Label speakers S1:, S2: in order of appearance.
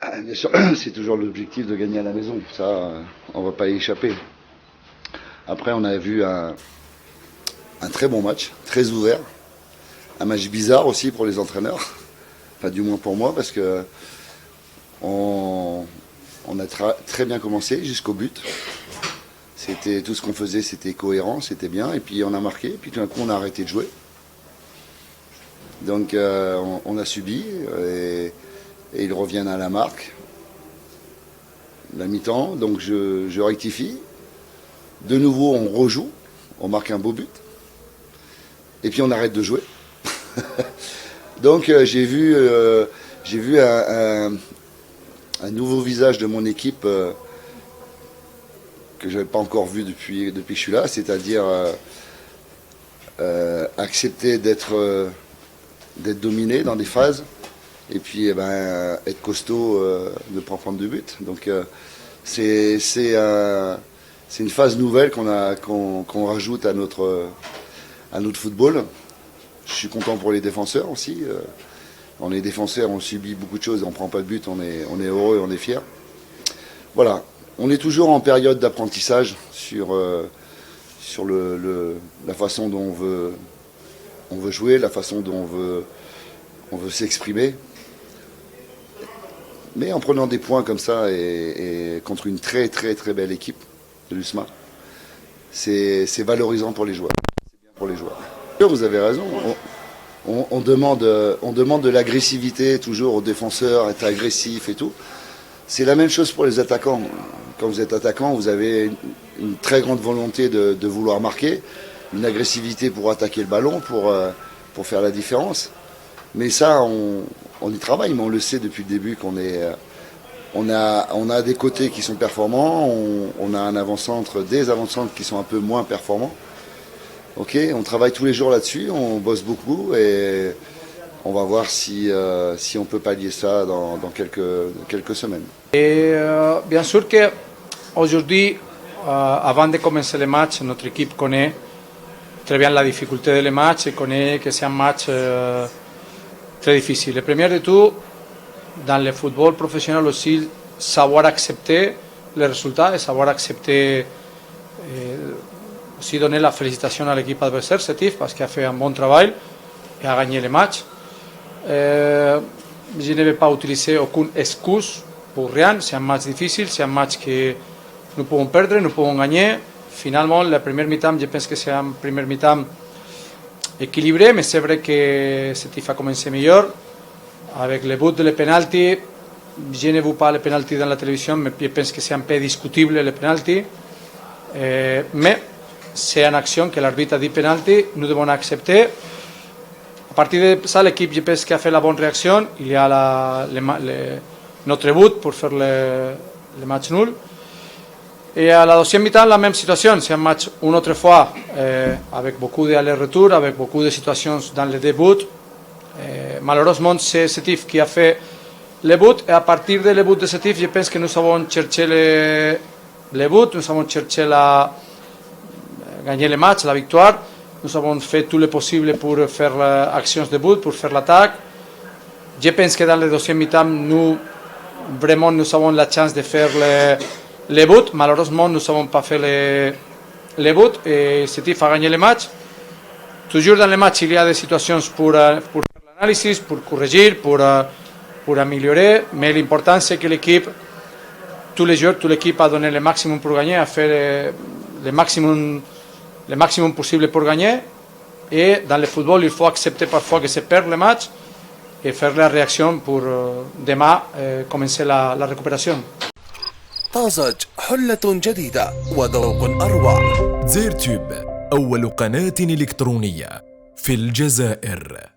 S1: Ah, bien sûr, c'est toujours l'objectif de gagner à la maison. Ça, on va pas y échapper. Après, on a vu un très bon match, très ouvert. Un match bizarre aussi pour les entraîneurs. Enfin, du moins pour moi, parce que on, on a très bien commencé jusqu'au but. C'était tout ce qu'on faisait, c'était cohérent, c'était bien. Et puis on a marqué, puis tout d'un coup on a arrêté de jouer. Donc on a subi et ils reviennent à la marque. La mi-temps, donc je rectifie. De nouveau on rejoue, on marque un beau but. Et puis on arrête de jouer. Donc j'ai vu un nouveau visage de mon équipe que je n'avais pas encore vu depuis que je suis là, c'est-à-dire accepter d'être dominé dans des phases et puis être costaud, ne pas prendre de but. Donc c'est une phase nouvelle qu'on rajoute à notre football. Je suis content pour les défenseurs aussi. On est défenseurs, on subit beaucoup de choses, on ne prend pas de but, on est heureux, on est fiers. Voilà, on est toujours en période d'apprentissage sur la façon dont on veut jouer, la façon dont on veut s'exprimer. Mais en prenant des points comme ça et contre une très très très belle équipe de l'USMA, c'est valorisant pour les joueurs. C'est bien pour les joueurs. Vous avez raison. On demande de l'agressivité toujours aux défenseurs, être agressif et tout. C'est la même chose pour les attaquants. Quand vous êtes attaquant, vous avez une très grande volonté de vouloir marquer, une agressivité pour attaquer le ballon, pour faire la différence. Mais ça, on y travaille, mais on le sait depuis le début on a des côtés qui sont performants, on a un avant-centre, des avant-centres qui sont un peu moins performants. Ok, on travaille tous les jours là-dessus, on bosse beaucoup et on va voir si on peut pallier ça dans quelques semaines.
S2: Et bien sûr qu'aujourd'hui, avant de commencer le match, notre équipe connaît très bien la difficulté du match et connaît que c'est un match très difficile. Le premier de tout, dans le football professionnel aussi, savoir accepter les résultats et savoir accepter aussi donner la félicitation à l'équipe adversaire, Sétif, parce qu'il a fait un bon travail et a gagné le match. Je ne vais pas utiliser aucune excuse pour rien, c'est un match difficile, c'est un match que nous pouvons perdre, nous pouvons gagner. Finalement, la première mi-temps, je pense que c'est une première mi-temps équilibrée, mais c'est vrai que Sétif a commencé meilleur. Avec le but de le penalty, je ne vois pas le penalty dans la télévision, mais je pense que c'est un peu discutible le penalty. Mais c'est une action que l'arbitre a dit penalty, nous devons accepter. À partir de ça, l'équipe, je pense, a fait la bonne réaction. Il y a notre but pour faire le match nul. Et à la deuxième mi-temps, la même situation. C'est un match une autre fois avec beaucoup d'allers-retours, avec beaucoup de situations dans les deux buts. Malheureusement, c'est Sétif qui a fait le but. Et à partir du but de Sétif, je pense que nous avons cherché le but, nous avons cherché gagner le match, la victoire. Nous avons fait tout le possible pour faire actions de but, pour faire l'attaque. Je pense que dans le deuxième mi-temps, nous avons la chance de faire le but. Malheureusement, nous n'avons pas fait le but et Sétif a gagné le match. Toujours dans le match, il y a des situations pour faire l'analyse, pour corriger, pour améliorer. Mais l'important, c'est que l'équipe, tous les joueurs, toute l'équipe a donné le maximum pour gagner, a fait le maximum possible pour gagner. Et dans le football, il faut accepter parfois que se perd le match et faire la réaction pour demain commencer la récupération.
S3: طازج حلة جديدة وذوق أروع.
S4: زيرتوب أول قناة إلكترونية في الجزائر.